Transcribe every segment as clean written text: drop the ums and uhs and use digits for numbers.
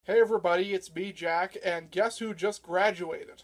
Hey everybody, it's me, Jack, and guess who just graduated?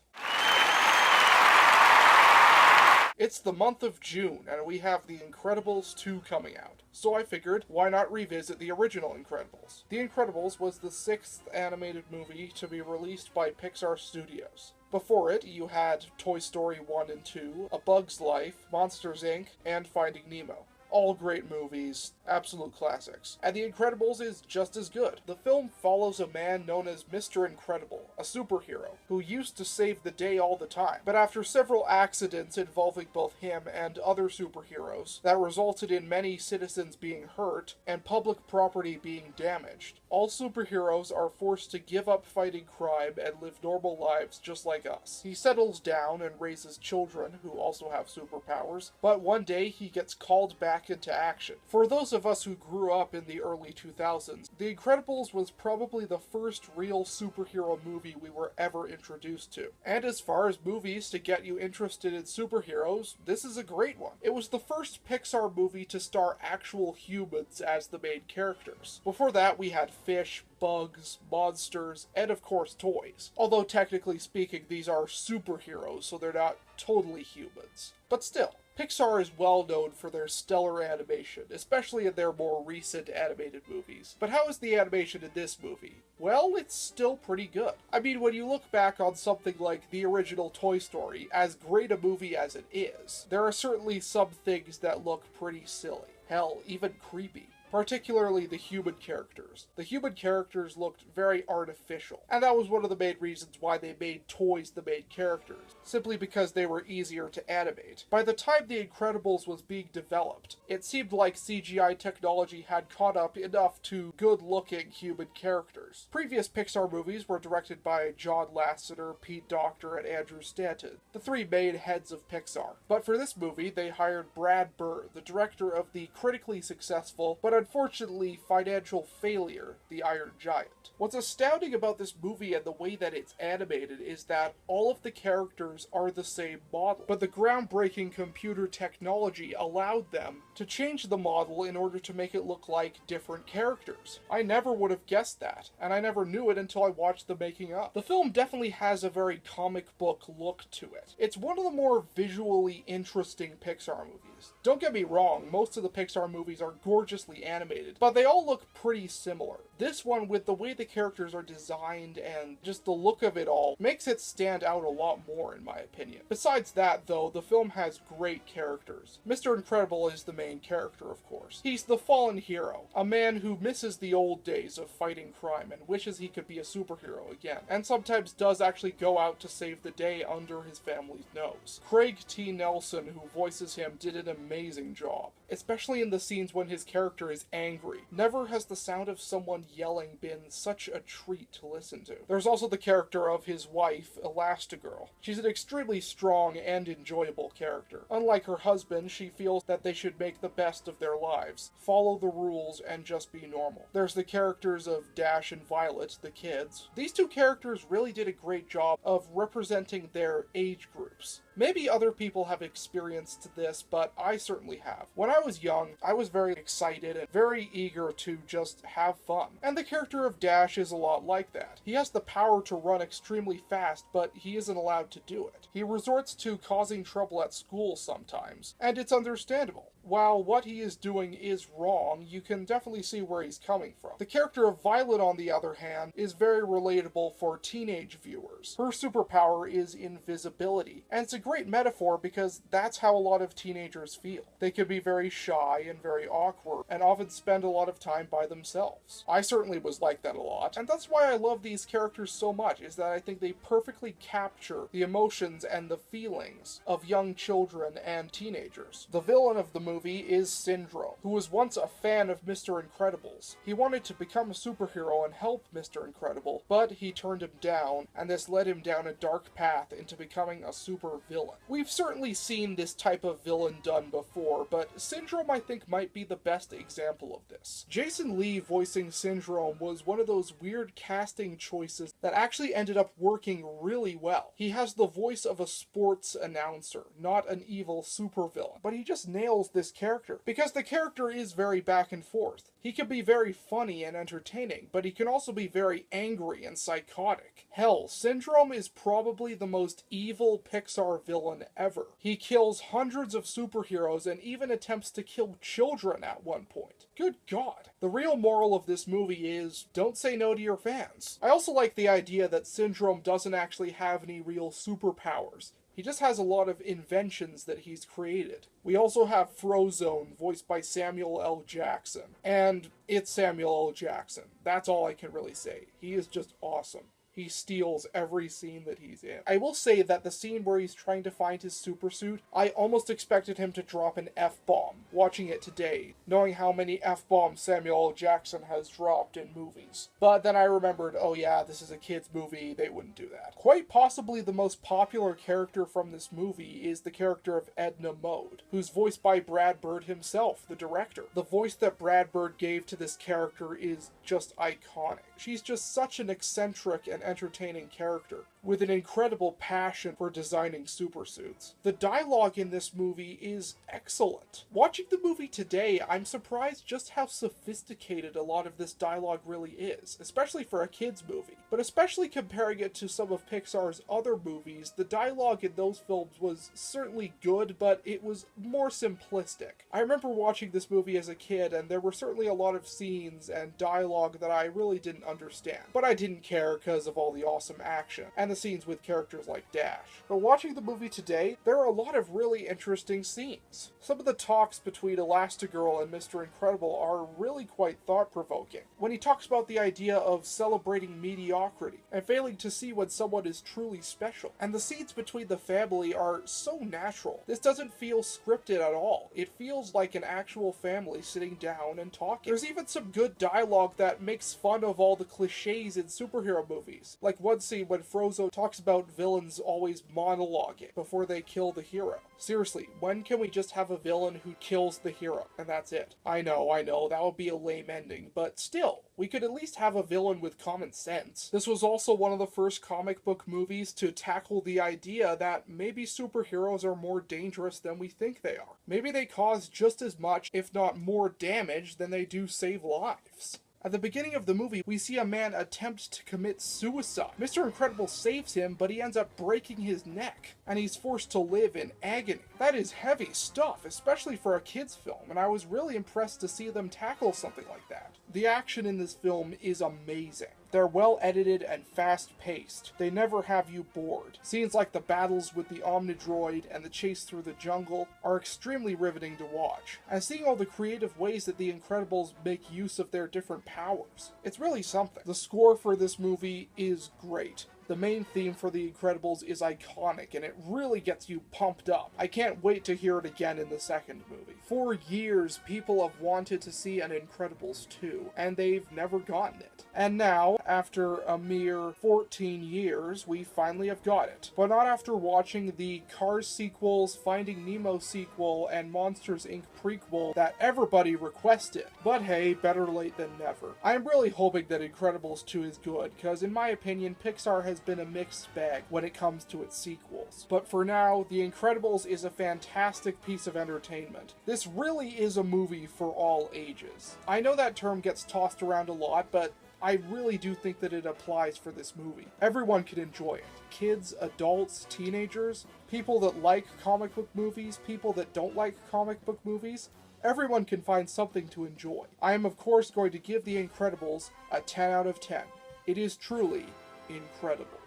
It's the month of June, and we have The Incredibles 2 coming out. So I figured, why not revisit the original Incredibles? The Incredibles was the sixth animated movie to be released by Pixar Studios. Before it, you had Toy Story 1 and 2, A Bug's Life, Monsters Inc., and Finding Nemo. All great movies, absolute classics. And The Incredibles is just as good. The film follows a man known as Mr. Incredible, a superhero, who used to save the day all the time. But after several accidents involving both him and other superheroes that resulted in many citizens being hurt and public property being damaged, all superheroes are forced to give up fighting crime and live normal lives just like us. He settles down and raises children who also have superpowers, but one day he gets called back into action. For those of us who grew up in the early 2000s, The Incredibles was probably the first real superhero movie we were ever introduced to. And as far as movies to get you interested in superheroes, this is a great one. It was the first Pixar movie to star actual humans as the main characters. Before that, we had fish, bugs, monsters, and of course toys. Although technically speaking, these are superheroes, so they're not totally humans. But still, Pixar is well known for their stellar animation, especially in their more recent animated movies. But how is the animation in this movie? Well, it's still pretty good. I mean, when you look back on something like the original Toy Story, as great a movie as it is, there are certainly some things that look pretty silly. Hell, even creepy. Particularly the human characters. The human characters looked very artificial, and that was one of the main reasons why they made toys the main characters, simply because they were easier to animate. By the time The Incredibles was being developed, it seemed like CGI technology had caught up enough to good-looking human characters. Previous Pixar movies were directed by John Lasseter, Pete Docter, and Andrew Stanton, the three main heads of Pixar. But for this movie, they hired Brad Bird, the director of the critically successful, but unfortunately financial failure, The Iron Giant. What's astounding about this movie and the way that it's animated is that all of the characters are the same model, but the groundbreaking computer technology allowed them to change the model in order to make it look like different characters. I never would have guessed that, and I never knew it until I watched the making of. The film definitely has a very comic book look to it. It's one of the more visually interesting Pixar movies. Don't get me wrong, most of the Pixar movies are gorgeously animated, but they all look pretty similar. This one, with the way the characters are designed and just the look of it all, makes it stand out a lot more in my opinion. Besides that though, the film has great characters. Mr. Incredible is the main character, of course. He's the fallen hero, a man who misses the old days of fighting crime and wishes he could be a superhero again, and sometimes does actually go out to save the day under his family's nose. Craig T. Nelson, who voices him, did an amazing job, especially in the scenes when his character is angry. Never has the sound of someone yelling been such a treat to listen to. There's also the character of his wife, Elastigirl. She's an extremely strong and enjoyable character. Unlike her husband, she feels that they should make the best of their lives, follow the rules, and just be normal. There's the characters of Dash and Violet, the kids. These two characters really did a great job of representing their age groups. Maybe other people have experienced this, but I certainly have. When I was young, I was very excited and very eager to just have fun. And the character of Dash is a lot like that. He has the power to run extremely fast, but he isn't allowed to do it. He resorts to causing trouble at school sometimes, and it's understandable. While what he is doing is wrong, you can definitely see where he's coming from. The character of Violet, on the other hand, is very relatable for teenage viewers. Her superpower is invisibility, and it's a great metaphor because that's how a lot of teenagers feel. They can be very shy and very awkward, and often spend a lot of time by themselves. I certainly was like that a lot, and that's why I love these characters so much, is that I think they perfectly capture the emotions and the feelings of young children and teenagers. The villain of the movie is Syndrome, who was once a fan of Mr. Incredibles. He wanted to become a superhero and help Mr. Incredible, but he turned him down, and this led him down a dark path into becoming a super villain. We've certainly seen this type of villain done before, but Syndrome I think might be the best example of this. Jason Lee voicing Syndrome was one of those weird casting choices that actually ended up working really well. He has the voice of a sports announcer, not an evil supervillain, but he just nails this this character, because the character is very back and forth. He can be very funny and entertaining, but he can also be very angry and psychotic. Hell, Syndrome is probably the most evil Pixar villain ever. He kills hundreds of superheroes and even attempts to kill children at one point. Good God. The real moral of this movie is, don't say no to your fans. I also like the idea that Syndrome doesn't actually have any real superpowers. He just has a lot of inventions that he's created. We also have Frozone, voiced by Samuel L. Jackson. And it's Samuel L. Jackson. That's all I can really say. He is just awesome. He steals every scene that he's in. I will say that the scene where he's trying to find his supersuit, I almost expected him to drop an F-bomb, watching it today, knowing how many F-bombs Samuel L. Jackson has dropped in movies. But then I remembered, oh yeah, this is a kid's movie, they wouldn't do that. Quite possibly the most popular character from this movie is the character of Edna Mode, who's voiced by Brad Bird himself, the director. The voice that Brad Bird gave to this character is just iconic. She's just such an eccentric and entertaining character, with an incredible passion for designing supersuits. The dialogue in this movie is excellent. Watching the movie today, I'm surprised just how sophisticated a lot of this dialogue really is, especially for a kid's movie. But especially comparing it to some of Pixar's other movies, the dialogue in those films was certainly good, but it was more simplistic. I remember watching this movie as a kid, and there were certainly a lot of scenes and dialogue that I really didn't understand. But I didn't care because of all the awesome action, and the scenes with characters like Dash. But watching the movie today, there are a lot of really interesting scenes. Some of the talks between Elastigirl and Mr. Incredible are really quite thought-provoking. When he talks about the idea of celebrating mediocrity and failing to see when someone is truly special. And the scenes between the family are so natural. This doesn't feel scripted at all. It feels like an actual family sitting down and talking. There's even some good dialogue that makes fun of all the cliches in superhero movies. Like one scene when Frozone talks about villains always monologuing before they kill the hero. Seriously, when can we just have a villain who kills the hero, and that's it? I know, that would be a lame ending, but still, we could at least have a villain with common sense. This was also one of the first comic book movies to tackle the idea that maybe superheroes are more dangerous than we think they are. Maybe they cause just as much, if not more damage than they do save lives. At the beginning of the movie, we see a man attempt to commit suicide. Mr. Incredible saves him, but he ends up breaking his neck, and he's forced to live in agony. That is heavy stuff, especially for a kid's film, and I was really impressed to see them tackle something like that. The action in this film is amazing. They're well edited and fast paced. They never have you bored. Scenes like the battles with the Omnidroid and the chase through the jungle are extremely riveting to watch. And seeing all the creative ways that the Incredibles make use of their different powers, it's really something. The score for this movie is great. The main theme for The Incredibles is iconic, and it really gets you pumped up. I can't wait to hear it again in the second movie. For years, people have wanted to see an Incredibles 2, and they've never gotten it. And now, after a mere 14 years, we finally have got it. But not after watching the Cars sequels, Finding Nemo sequel, and Monsters, Inc. prequel that everybody requested. But hey, better late than never. I'm really hoping that Incredibles 2 is good, because in my opinion, Pixar has been a mixed bag when it comes to its sequels. But for now, The Incredibles is a fantastic piece of entertainment. This really is a movie for all ages. I know that term gets tossed around a lot, but I really do think that it applies for this movie. Everyone can enjoy it. Kids, adults, teenagers, people that like comic book movies, people that don't like comic book movies. Everyone can find something to enjoy. I am of course going to give The Incredibles a 10 out of 10. It is truly incredible.